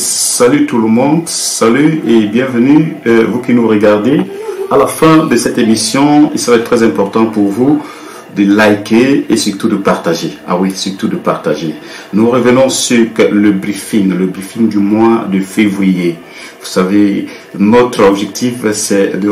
salut tout le monde, salut et bienvenue vous qui nous regardez. À la fin de cette émission, il serait très important pour vous de liker et surtout de partager. Ah oui, surtout de partager. Nous revenons sur le briefing du mois de février. Vous savez, notre objectif, c'est de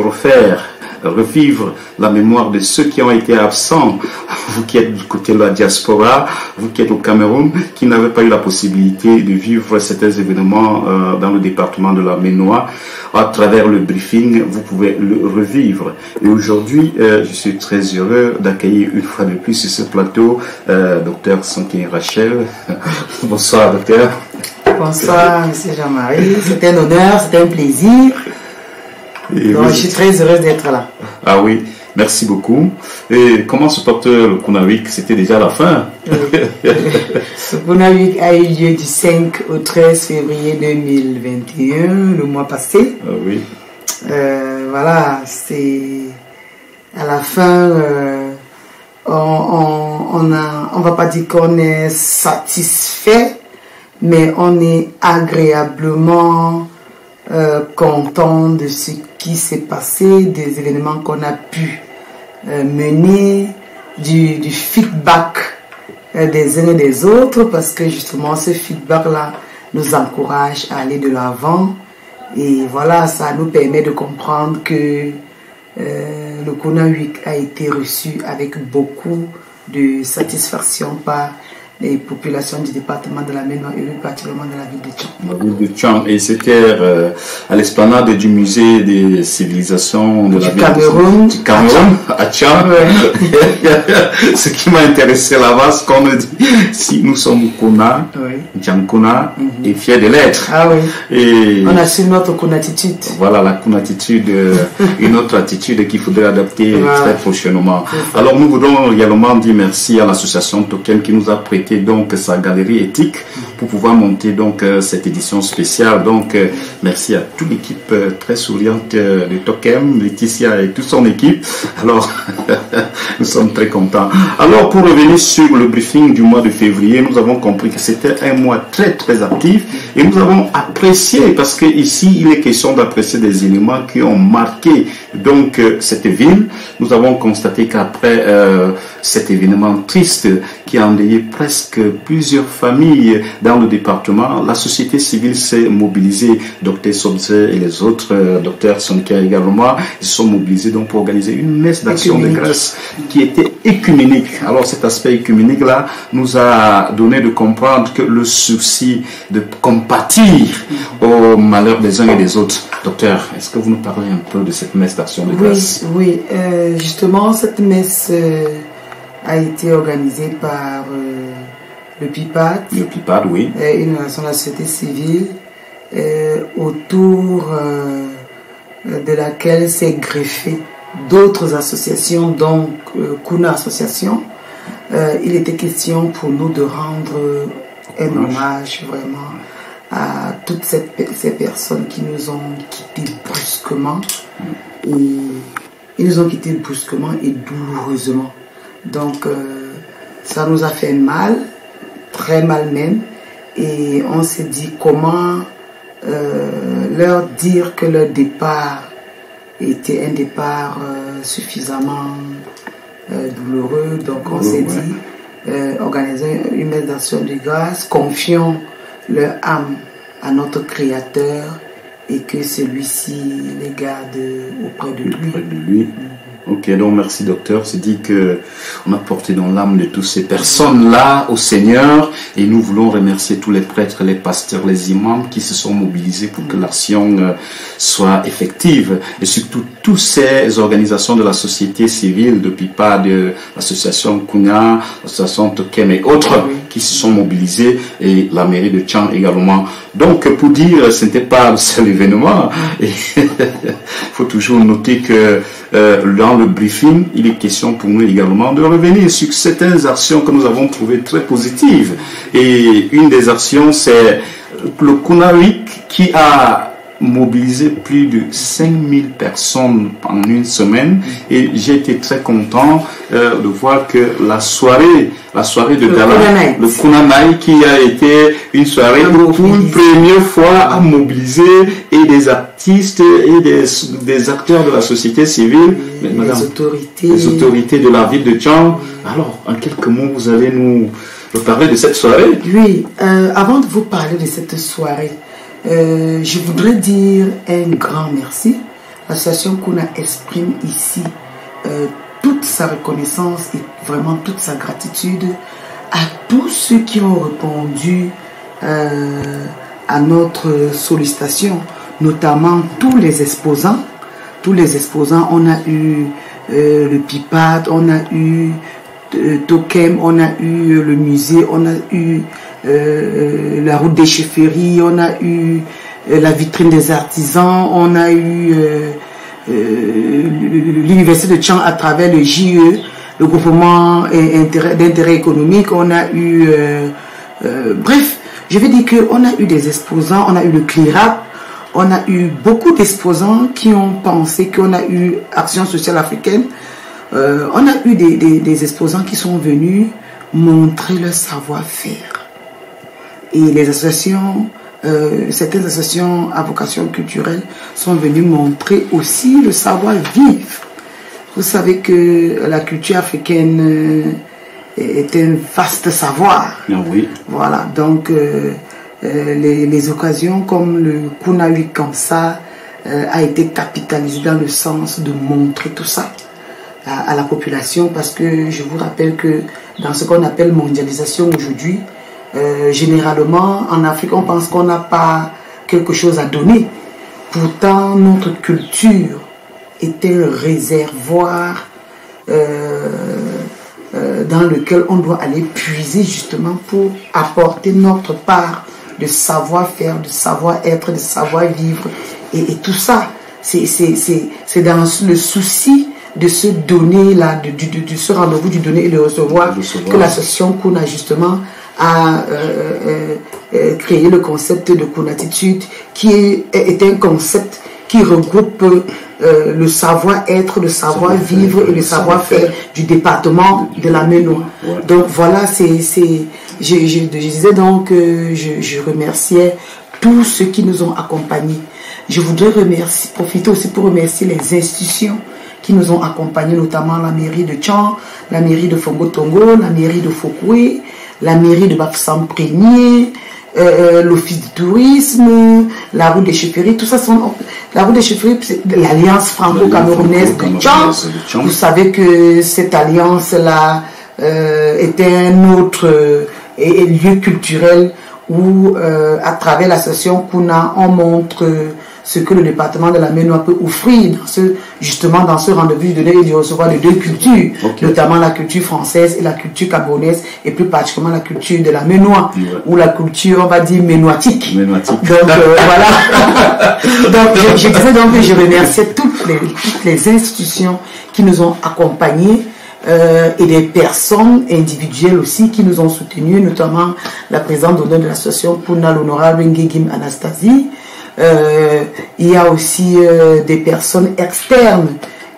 revivre la mémoire de ceux qui ont été absents, vous qui êtes du côté de la diaspora, vous qui êtes au Cameroun, qui n'avez pas eu la possibilité de vivre certains événements dans le département de la Ménois. À travers le briefing, vous pouvez le revivre. Et aujourd'hui, je suis très heureux d'accueillir une fois de plus sur ce plateau Dr Sonké Rachel. Bonsoir, docteur. Bonsoir, monsieur Jean-Marie. C'est un honneur, c'est un plaisir. Donc, je suis très heureuse d'être là. Ah oui, merci beaucoup. Et comment se porte le Kunawik? C'était déjà la fin. Le Kunawik a eu lieu du 5 au 13 février 2021, le mois passé. Ah oui. Voilà, c'est à la fin, on va pas dire qu'on est satisfait, mais on est agréablement content de ce qui s'est passé, des événements qu'on a pu mener, du feedback des uns et des autres, parce que justement ce feedback-là nous encourage à aller de l'avant. Et voilà, ça nous permet de comprendre que le Kunawik a été reçu avec beaucoup de satisfaction par les populations du département de la Ménois et plus particulièrement de la ville de Tchang. La ville de Tchang, et c'était à l'esplanade du musée des civilisations de la ville Cameroun, du Cameroun, à Tchang. Ce qui m'a intéressé là-bas, c'est qu'on me dit, si nous sommes Kuna, Tchang-Kuna, et fiers de l'être. Ah oui. Et on a su notre Kunatitude. Voilà, la Kunatitude, une autre attitude qu'il faudrait adapter très prochainement. Alors nous voulons également dire merci à l'association Token qui nous a prêté donc sa galerie éthique pour pouvoir monter donc cette édition spéciale. Donc merci à toute l'équipe très souriante de Tokem, Laetitia et toute son équipe. Alors nous sommes très contents. Alors pour revenir sur le briefing du mois de février, nous avons compris que c'était un mois très très actif et nous avons apprécié, parce que ici il est question d'apprécier des éléments qui ont marqué donc cette ville. Nous avons constaté qu'après cet événement triste qui a endeuillé presque plusieurs familles dans le département, la société civile s'est mobilisée. Docteur Sobze et les autres, docteur Sonké également, ils se sont mobilisés donc pour organiser une messe d'action de grâce qui était écuménique. Alors cet aspect écuménique là nous a donné de comprendre que le souci de compatir au malheur des uns et des autres. Docteur, est-ce que vous nous parlez un peu de cette messe d'action de grâce? Oui, justement cette messe a été organisée par le PIPAD. Le PIPAD, oui. Une relation de la société civile autour de laquelle s'est greffé d'autres associations, donc Kuna Association. Il était question pour nous de rendre un hommage vraiment à toutes ces personnes qui nous ont quittés brusquement. Et ils nous ont quittés brusquement et douloureusement. Donc ça nous a fait mal, très mal même, et on s'est dit comment leur dire que leur départ était un départ suffisamment douloureux. Donc on s'est dit organiser une messe d'action de grâce, confions leur âme à notre Créateur et que celui-ci les garde auprès de lui. Ok, donc merci docteur. C'est dit que on a porté dans l'âme de toutes ces personnes-là au Seigneur, et nous voulons remercier tous les prêtres, les pasteurs, les imams qui se sont mobilisés pour que l'action soit effective, et surtout toutes ces organisations de la société civile, depuis pas de l'association Kuna, l'association Tokem et autres qui se sont mobilisés, et la mairie de Tchang également. Donc pour dire, ce n'était pas le seul événement. Il faut toujours noter que dans le briefing, il est question pour nous également de revenir sur certaines actions que nous avons trouvées très positives. Et une des actions, c'est le Kunawik qui a mobilisé plus de 5000 personnes en une semaine et j'ai été très content de voir que la soirée de gala, le Kunanaï, qui a été une soirée pour une première fois à mobiliser et des artistes et des acteurs de la société civile, les autorités de la ville de Tchang. Alors, en quelques mots, vous allez nous parler de cette soirée? Oui, avant de vous parler de cette soirée, je voudrais dire un grand merci. L'association Kuna exprime ici toute sa reconnaissance et vraiment toute sa gratitude à tous ceux qui ont répondu à notre sollicitation, notamment tous les exposants. Tous les exposants, on a eu le PIPAD, on a eu Tokem, on a eu le musée, on a eu la route des chefferies, on a eu la vitrine des artisans, on a eu l'université de Tchang à travers le JE, le groupement d'intérêt économique, on a eu bref, je vais dire qu'on a eu des exposants, on a eu le CLIRAP, on a eu beaucoup d'exposants qui ont pensé qu'on a eu Action sociale africaine. On a eu des exposants qui sont venus montrer leur savoir-faire. Et les associations, certaines associations à vocation culturelle sont venues montrer aussi le savoir-vivre. Vous savez que la culture africaine est un vaste savoir. Oui. Voilà, donc les occasions comme le Kuna Week comme ça a été capitalisé dans le sens de montrer tout ça à la population, parce que je vous rappelle que dans ce qu'on appelle mondialisation aujourd'hui, généralement en Afrique on pense qu'on n'a pas quelque chose à donner. Pourtant notre culture est un réservoir dans lequel on doit aller puiser justement pour apporter notre part de savoir-faire, de savoir-être, de savoir-vivre et tout ça. C'est dans le souci de se donner là, de ce rendez-vous du donner et le recevoir, que l'association Kuna justement a créé le concept de Kunatitude, qui est un concept qui regroupe le savoir-être, le savoir-vivre et le savoir-faire du département de la Ménois. Donc voilà, je disais donc que je remerciais tous ceux qui nous ont accompagnés. Je voudrais profiter aussi pour remercier les institutions qui nous ont accompagnés, notamment la mairie de Tchang, la mairie de Fongo-Tongo, la mairie de Fokoué, la mairie de Bafoussam-Prégnier, l'office du tourisme, la route des chefferies, tout ça sont... La route des chefferies, c'est l'alliance franco-camerounaise de Tchang. Vous savez que cette alliance-là est un autre lieu culturel où, à travers l'association Kuna, on montre ce que le département de la Ménois peut offrir justement dans ce rendez-vous donné et de recevoir les deux cultures, notamment la culture française et la culture camerounaise, et plus particulièrement la culture de la Ménois, ou la culture, on va dire, ménoitique. Donc voilà. Donc je disais donc que je remerciais toutes les institutions qui nous ont accompagnés, et des personnes individuelles aussi qui nous ont soutenus, notamment la présidente d'honneur de l'association Kuna, l'honorable Ngegim Anastasie. Il y a aussi des personnes externes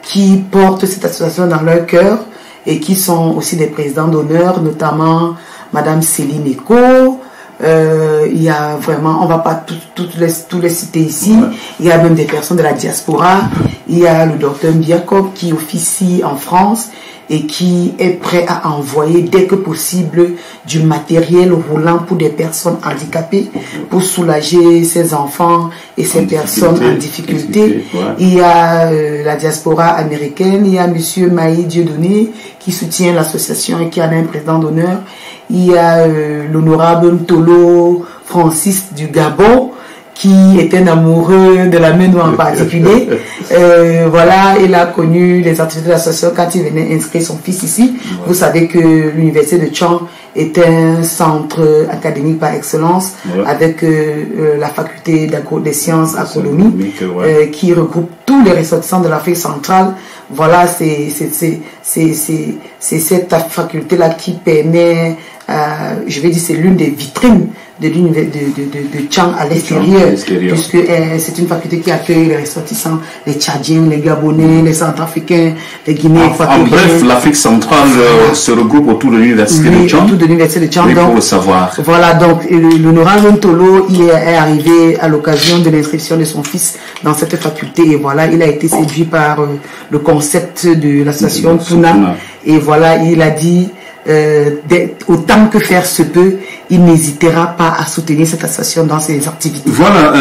qui portent cette association dans leur cœur et qui sont aussi des présidents d'honneur, notamment Madame Céline Eko. Il y a vraiment, on va pas tous les citer ici. Il y a même des personnes de la diaspora. Il y a le docteur Mbiakob qui officie en France et qui est prêt à envoyer dès que possible du matériel roulant pour des personnes handicapées, pour soulager ces enfants et ces personnes en difficulté. Il y a la diaspora américaine, il y a M. Maï Dieudonné qui soutient l'association et qui en a un président d'honneur. Il y a l'honorable Ntolo Francis du Gabon, qui est un amoureux de la Ménois en particulier. Voilà, il a connu les activités de l'association quand il venait inscrire son fils ici. Vous savez que l'université de Tchang est un centre académique par excellence, avec la faculté des sciences agronomie, qui regroupe tous les ressortissants de l'Afrique centrale. Voilà, c'est cette faculté-là qui permet je vais dire, c'est l'une des vitrines de l'université de Tchang à l'extérieur, puisque c'est une faculté qui accueille les ressortissants, les Tchadiens, les Gabonais, les Centrafricains, les Guinéens. En bref, l'Afrique centrale se regroupe autour de l'université de Tchang. Autour de l'université de Tchang. Oui, pour le savoir. Voilà, donc l'honorable Ntolo, il est arrivé à l'occasion de l'inscription de son fils dans cette faculté, et voilà, il a été séduit par le concept de l'association Kuna, et voilà, il a dit autant que faire se peut, il n'hésitera pas à soutenir cette association dans ses activités. Voilà,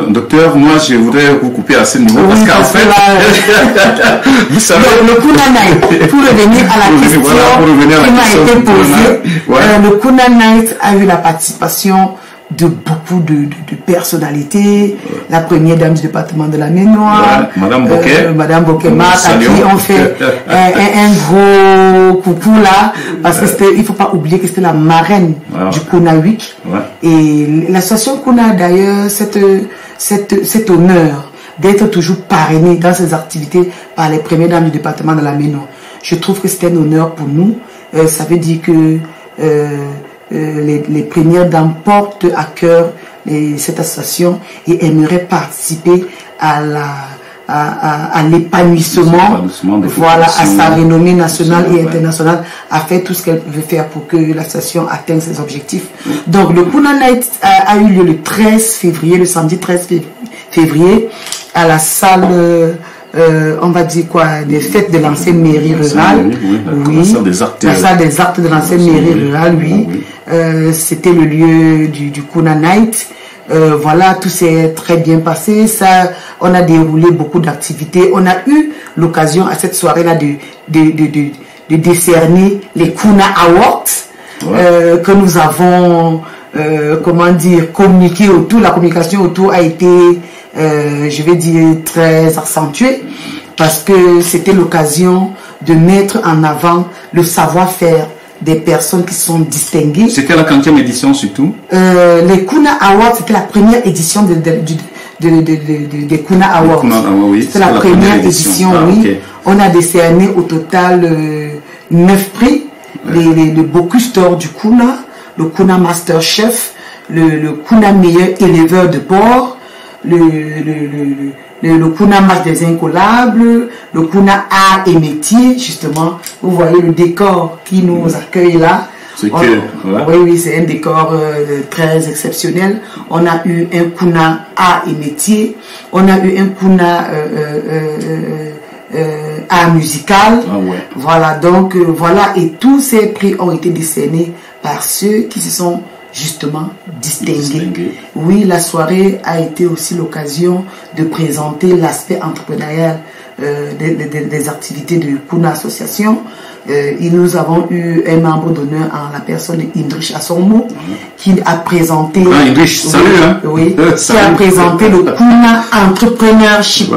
docteur, moi je voudrais vous couper à ce niveau, parce qu'en fait, vous savez, le Kuna Night, pour revenir à la question qui m'a été posée, le Kuna Night a eu la participation de beaucoup de personnalités, la première dame du département de la Maine-Noire, Madame Bokeh, Madame Bokeh-Mat, à qui on fait un gros coucou là, parce que il faut pas oublier que c'était la marraine du Kuna Week. Et l'association Kuna a d'ailleurs cet honneur d'être toujours parrainée dans ses activités par les premières dames du département de la Maine-Noire. Je trouve que c'est un honneur pour nous. Ça veut dire que les premières dames portent à cœur cette association et aimeraient participer à l'épanouissement, voilà, à sa renommée nationale et internationale, à faire tout ce qu'elle veut faire pour que l'association atteigne ses objectifs. Donc le Kuna Night a eu lieu le 13 février, le samedi 13 février, à la salle on va dire quoi, des fêtes de l'ancienne mairie rurale. La salle des actes de l'ancienne mairie rurale, c'était le lieu du Kuna Night. Voilà, tout s'est très bien passé. Ça, on a déroulé beaucoup d'activités. On a eu l'occasion à cette soirée-là de décerner les Kuna Awards que nous avons, comment dire, communiqué autour. La communication autour a été je vais dire très accentuée, parce que c'était l'occasion de mettre en avant le savoir-faire des personnes qui sont distinguées. C'était la 40e édition surtout. Les Kuna Awards, c'était la première édition des Kuna Awards. C'était la première édition, oui. On a décerné au total 9 prix. Le Bocuse d'or du Kuna, le Kuna Master Chef, le Kuna meilleur éleveur de porc, le Kuna Match des Incollables, le Kuna Art et Métier, justement. Vous voyez le décor qui nous accueille là. Oui, c'est un décor très exceptionnel. On a eu un Kuna Art et Métier, on a eu un Kuna art musical. Voilà, donc voilà, et tous ces prix ont été décernés par ceux qui se sont justement distingués. Oui, la soirée a été aussi l'occasion de présenter l'aspect entrepreneurial des activités de Kuna Association. Nous avons eu un membre d'honneur en la personne d'Indrich Assommo qui a présenté qui a présenté le Kuna Entrepreneurship.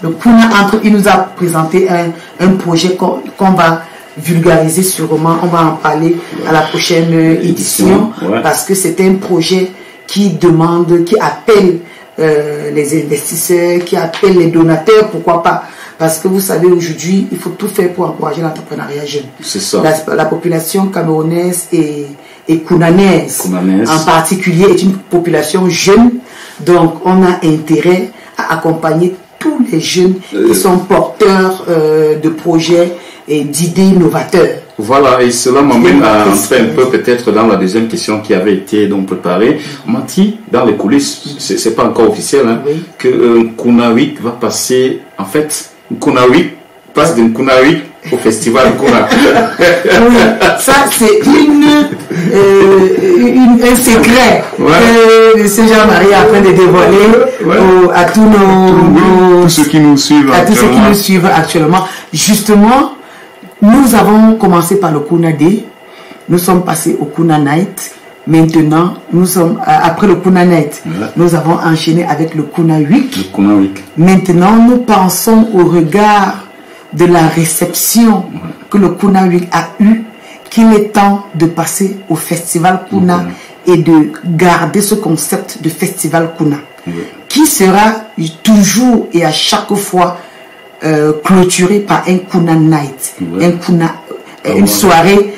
Le Kuna il nous a présenté un projet qu'on va vulgariser sûrement, on va en parler à la prochaine édition, parce que c'est un projet qui demande, qui appelle les investisseurs, qui appelle les donateurs, pourquoi pas, parce que vous savez, aujourd'hui, il faut tout faire pour encourager l'entrepreneuriat jeune. C'est ça. La population camerounaise et kunanaise en particulier est une population jeune, donc on a intérêt à accompagner tous les jeunes qui sont porteurs de projets et d'idées novateurs. Voilà, et cela m'amène à entrer un peu peut-être dans la deuxième question qui avait été donc préparée. On m'a dit dans les coulisses, c'est pas encore officiel, que Kuna Week va passer, en fait, Kuna Week passe d'une Kuna Week au festival Kuna. Oui, ça c'est un secret que M. Jean-Marie est en train de dévoiler à tous ceux qui nous suivent actuellement. Justement, nous avons commencé par le Kuna Day, nous sommes passés au Kuna Night. Maintenant, nous sommes après le Kuna Night, nous avons enchaîné avec le Kuna Week. Maintenant, nous pensons au regard de la réception que le Kuna Week a eu, qu'il est temps de passer au festival Kuna et de garder ce concept de festival Kuna, qui sera toujours et à chaque fois clôturé par un Kuna Night, une soirée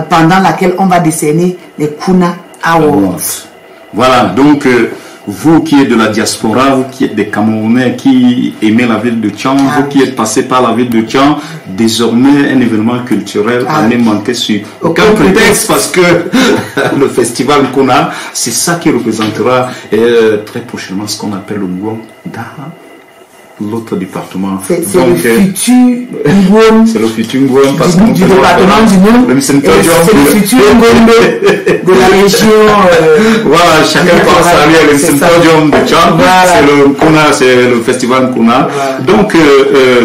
pendant laquelle on va décerner les Kuna Awards. Voilà, donc vous qui êtes de la diaspora, vous qui êtes des Camerounais qui aimez la ville de Thiam, vous qui êtes passés par la ville de Thiam, désormais un événement culturel à ne manquer sur aucun prétexte, parce que le festival Kuna, c'est ça qui représentera très prochainement ce qu'on appelle le Ngwom dans l'autre département. C'est le futur Ngwom. C'est le futur Ngwom parce du département du Nord. C'est le futur Ngwom de la région. Voilà, chacun pense à lui, le symposium de Thiam. C'est le Kuna, c'est le festival Kuna. Donc,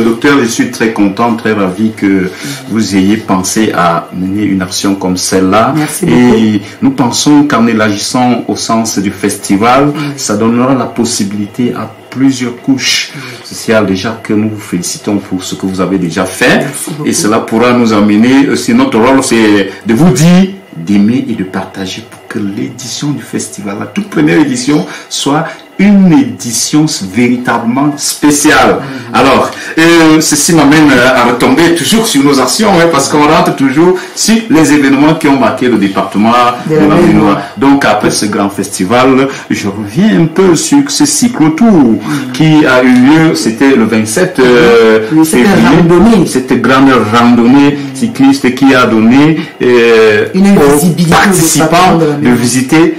docteur, je suis très content, très ravi que vous ayez pensé à mener une action comme celle-là. Merci beaucoup. Et nous pensons qu'en élargissant au sens du festival, ça donnera la possibilité à plusieurs couches sociales déjà que nous vous félicitons pour ce que vous avez déjà fait. Et cela pourra nous amener, c'est notre rôle, c'est de vous dire d'aimer et de partager pour que l'édition du festival, la toute première édition, soit une édition véritablement spéciale. Alors, ceci m'amène à retomber toujours sur nos actions, parce qu'on rentre toujours sur les événements qui ont marqué le département de la Ménois. Donc, après ce grand festival, je reviens un peu sur ce cyclotour qui a eu lieu, c'était le 27 février. Cette grande randonnée cycliste qui a donné aux participants de visiter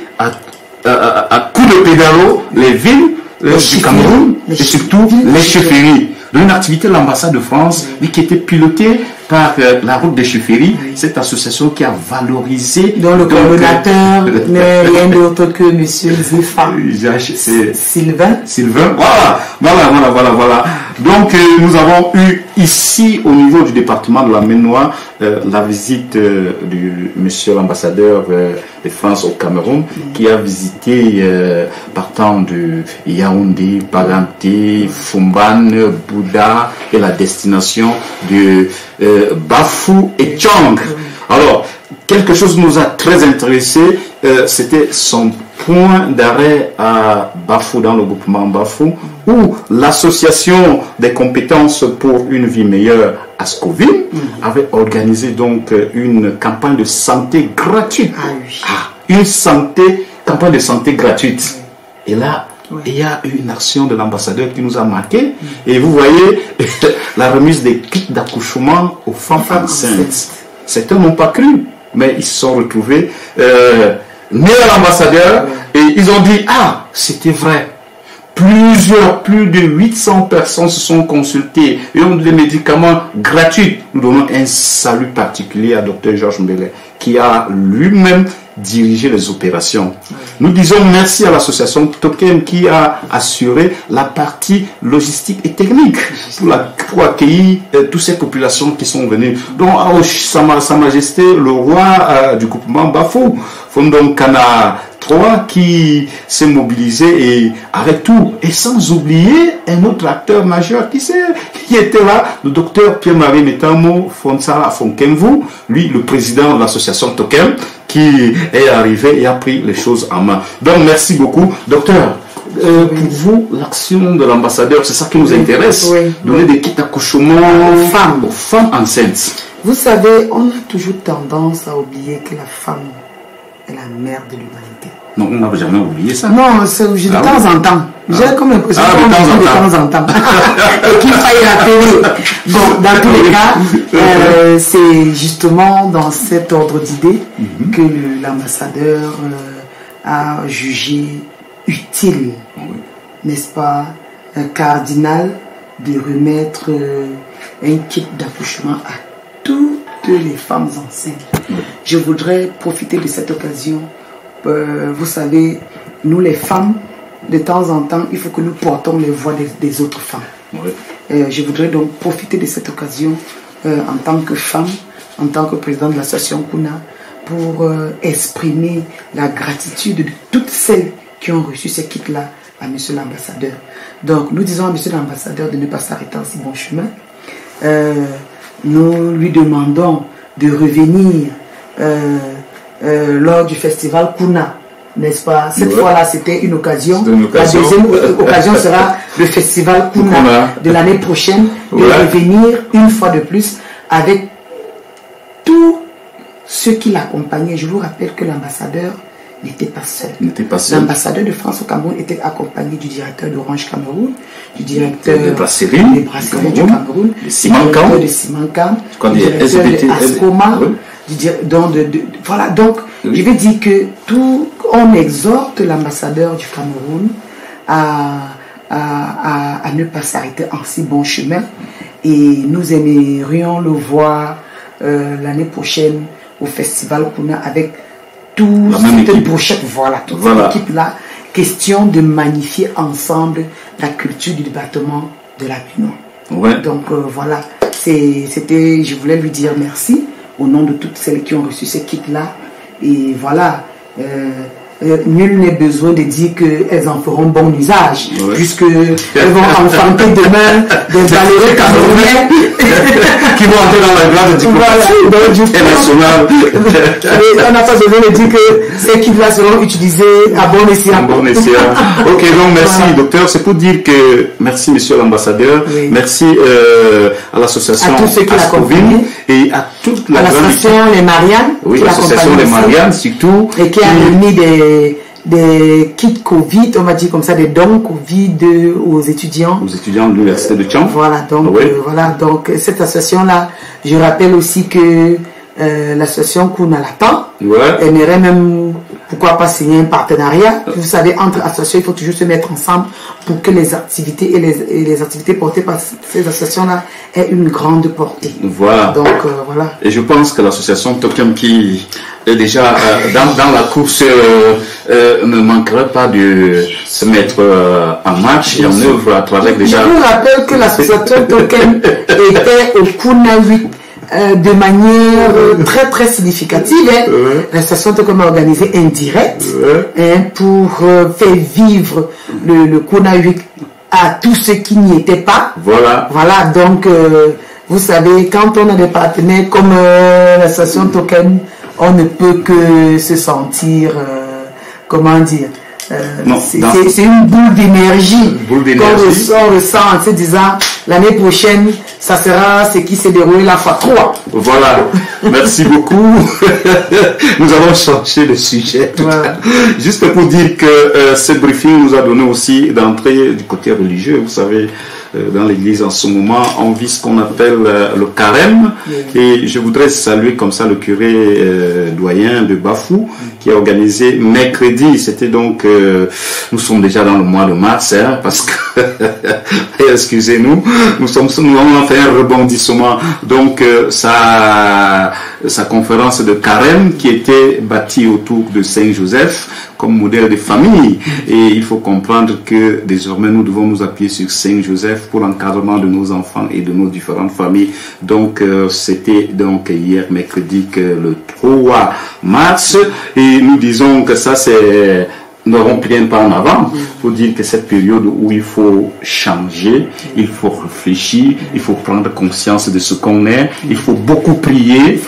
à coups de pédalo les villes du Cameroun et surtout les chefferies. Une activité de l'ambassade de France, mais qui était pilotée par la route des chefferies, cette association qui a valorisé. Dont le coordonnateur n'est rien d'autre que M. Zéphar Sylvain. Voilà. Donc, nous avons eu ici, au niveau du département de la Ménois, la visite du monsieur l'ambassadeur de France au Cameroun, qui a visité partant de Yaoundé, Baganté, Fumban, Bouddha et la destination de Bafou et Thiam. Alors, quelque chose nous a très intéressé, c'était son point d'arrêt à Bafou, dans le groupement Bafou, où l'association des compétences pour une vie meilleure à Scoville avait organisé donc une campagne de santé gratuite. Une campagne de santé gratuite. Et là, il y a une action de l'ambassadeur qui nous a marqué. Et vous voyez la remise des kits d'accouchement aux femmes enceintes. Certains n'ont pas cru, mais ils se sont retrouvés nés à l'ambassadeur et ils ont dit, ah, c'était vrai. Plus de 800 personnes se sont consultées et ont des médicaments gratuits. Nous donnons un salut particulier à Dr Georges Mbele, qui a lui-même dirigé les opérations. Nous disons merci à l'association Token qui a assuré la partie logistique et technique pour accueillir toutes ces populations qui sont venues. Donc, Sa Majesté, le roi du groupement Bafou, Fondom Kana 3 qui s'est mobilisé et avec tout. Et sans oublier un autre acteur majeur qui était là, le docteur Pierre-Marie Metamo Fonsara Fonkenvu, lui le président de l'association Token, qui est arrivé et a pris les choses en main. Donc merci beaucoup. Docteur, pour vous, l'action de l'ambassadeur, c'est ça qui nous intéresse. Donner des kits d'accouchement aux femmes enceintes. Vous savez, on a toujours tendance à oublier que la femme est la mère de l'humanité. Non, on n'a jamais oublié ça. Non, c'est de temps en temps. J'ai comme l'impression qu'on de temps en temps. Et qu'il faille rappeler. Bon, dans tous les cas, c'est justement dans cet ordre d'idée que l'ambassadeur a jugé utile, n'est-ce pas, cardinal, de remettre un kit d'accouchement à toutes les femmes enceintes. Je voudrais profiter de cette occasion. Vous savez, nous les femmes, de temps en temps, il faut que nous portons les voix des autres femmes. Je voudrais donc profiter de cette occasion en tant que femme, en tant que président de l'association Kuna, pour exprimer la gratitude de toutes celles qui ont reçu ces kits-là à monsieur l'ambassadeur. Donc, nous disons à monsieur l'ambassadeur de ne pas s'arrêter en si bon chemin. Nous lui demandons de revenir lors du festival Kuna, n'est-ce pas? Cette fois-là, c'était une occasion. La deuxième occasion sera le festival Kuna de l'année prochaine, de revenir une fois de plus avec tous ceux qui l'accompagnaient, je vous rappelle que l'ambassadeur n'était pas seul. L'ambassadeur de France au Cameroun était accompagné du directeur d'Orange Cameroun, du directeur des brasseries du Cameroun, de Simancam, du directeur de Ascoma. Voilà, donc je vais dire que on exhorte l'ambassadeur du Cameroun à ne pas s'arrêter en si bon chemin, et nous aimerions le voir l'année prochaine au festival Kuna avec toute cette brochette, toute cette équipe-là, question de magnifier ensemble la culture du département de la Bénin. Ouais. Donc voilà, je voulais lui dire merci au nom de toutes celles qui ont reçu ce kit-là. Et voilà, nul n'est besoin de dire qu'elles en feront bon usage, puisque elles vont enfanter demain des valeureux Camerounais qui vont entrer dans la grande diplomatie internationale. On n'a pas besoin de dire que ces kits-là seront utilisés à bon escient. Ok, donc merci docteur. C'est pour dire que merci monsieur l'ambassadeur, merci à l'association Ascovin et à toute la l'association Les Mariannes, l'association Les Mariannes surtout, et qui a remis des kits Covid, on va dire comme ça, des dons Covid aux étudiants de l'université de Tchang. Voilà, donc cette association-là, je rappelle aussi que l'association Kuna l'attend. Aimerait même, pourquoi pas, signer un partenariat. Vous savez, entre associations, il faut toujours se mettre ensemble pour que les activités et les activités portées par ces associations-là aient une grande portée. Voilà. Donc, voilà. Et je pense que l'association Tokem qui est déjà dans la course ne manquerait pas de se mettre en marche et en œuvre à travers déjà... Je vous rappelle que l'association Tokem était au Kuna 8 de manière très très significative. L'association Tokem a organisé un direct pour faire vivre le Kuna 8 à tous ceux qui n'y étaient pas. Voilà, donc vous savez, quand on a des partenaires comme l'association Tokem, on ne peut que se sentir, comment dire, c'est une boule d'énergie qu'on ressent en se disant l'année prochaine ça sera ce qui s'est déroulé la fois 3. Voilà, merci beaucoup. Nous allons changer de sujet. Juste pour dire que ce briefing nous a donné aussi d'entrer du côté religieux. Vous savez, dans l'église en ce moment, on vit ce qu'on appelle le carême. Et je voudrais saluer comme ça le curé doyen de Bafou qui a organisé mercredi. C'était donc, nous sommes déjà dans le mois de mars, parce que, excusez-nous, nous avons fait un rebondissement. Donc, sa conférence de carême qui était bâtie autour de Saint-Joseph comme modèle de famille. Et il faut comprendre que désormais nous devons nous appuyer sur Saint-Joseph pour l'encadrement de nos enfants et de nos différentes familles. Donc c'était donc hier mercredi que le 3 mars et nous disons que ça c'est... Nous n'aurons rien pas en avant pour dire que cette période où il faut changer, il faut réfléchir, il faut prendre conscience de ce qu'on est, il faut beaucoup prier, il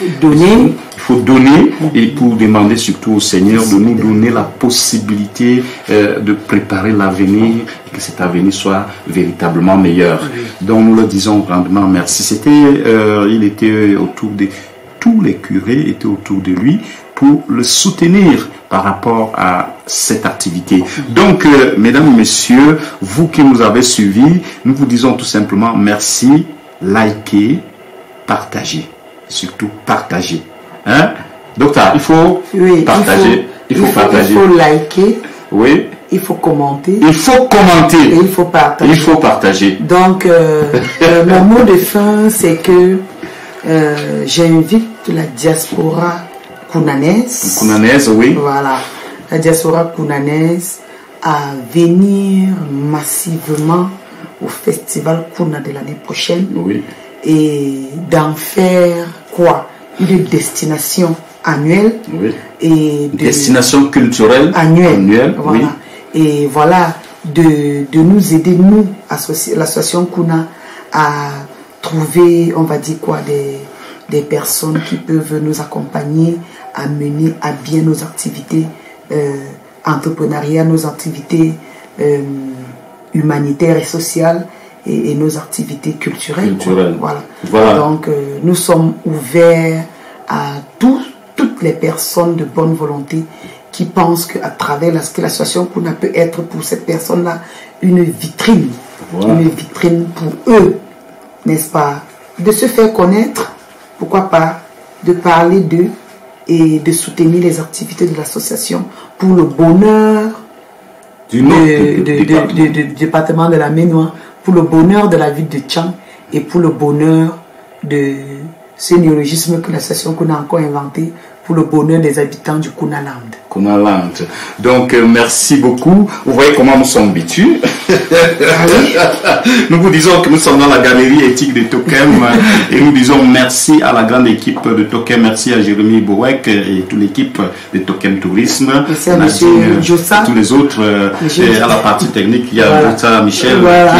faut donner et pour demander surtout au Seigneur de nous donner la possibilité de préparer l'avenir et que cet avenir soit véritablement meilleur. Donc nous le disons grandement merci. Il était autour de tous les curés étaient autour de lui pour le soutenir par rapport à cette activité. Donc, mesdames et messieurs, vous qui nous avez suivis, nous vous disons tout simplement merci, likez, partagez. Surtout partagez. Hein? Docteur, il faut partager. Il faut partager. Il faut liker. Oui. Il faut commenter. Il faut commenter. Et il faut partager. Il faut partager. Donc, mon mot de fin, c'est que j'invite la diaspora kunanaise. Kunanaise, oui. Voilà. La diaspora kunanaise à venir massivement au festival Kuna de l'année prochaine. Oui. Et d'en faire quoi? Une destination annuelle. Oui. Et destination culturelle annuelle. Voilà. Oui. Et voilà, de nous aider, nous, l'association Kuna, à trouver, on va dire quoi, des personnes qui peuvent nous accompagner à mener à bien nos activités entrepreneuriales, nos activités humanitaires et sociales et nos activités culturelles. Voilà. Donc, nous sommes ouverts à toute toutes les personnes de bonne volonté qui pensent qu'à travers l'association Kuna peut être pour cette personne-là une vitrine. Voilà. Une vitrine pour eux, n'est-ce pas? De se faire connaître, pourquoi pas, de parler d'eux et de soutenir les activités de l'association pour le bonheur du département de la Ménois, pour le bonheur de la ville de Tchang et pour le bonheur de ce néologisme que l'association Kuna a encore inventé, pour le bonheur des habitants du Kunaland. Kunaland. Donc, merci beaucoup. Vous voyez comment nous sommes habitués. Nous vous disons que nous sommes dans la galerie éthique de Tokem et nous disons merci à la grande équipe de Tokem, merci à Jérémy Bouek et toute l'équipe de Tokem Tourisme. Merci à M. Jossa. Tous les autres, et à la partie technique, il y a Jossa, Michel. Voilà.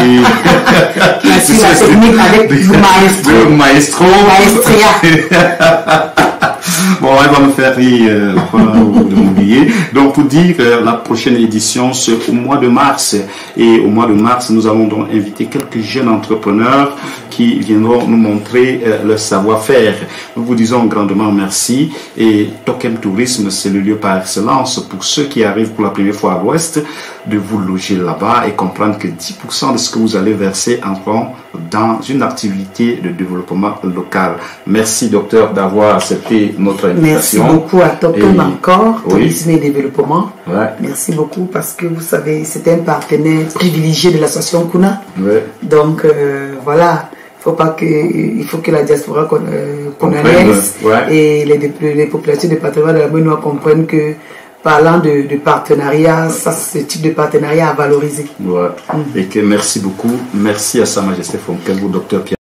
Merci à la technique avec le maestro. Bon, elle va me faire rire de m'oublier. Donc, pour dire la prochaine édition, c'est au mois de mars. Et au mois de mars, nous allons donc inviter quelques jeunes entrepreneurs qui viendront nous montrer leur savoir-faire. Nous vous disons grandement merci. Et Tokem Tourisme, c'est le lieu par excellence pour ceux qui arrivent pour la première fois à l'Ouest de vous loger là-bas et comprendre que 10% de ce que vous allez verser entreront dans une activité de développement local. Merci, docteur, d'avoir accepté notre invitation. Merci beaucoup à Tokem encore, Tourisme et Développement. Ouais. Merci beaucoup parce que vous savez, c'est un partenaire privilégié de l'association Kuna. Ouais. Donc, voilà. Il faut que la diaspora connaisse et les populations du département de la Ménois comprennent que parlant de partenariat, ça, ce type de partenariat à valoriser. Ouais. Et que merci beaucoup. Merci à Sa Majesté Fonkebo, docteur Pierre.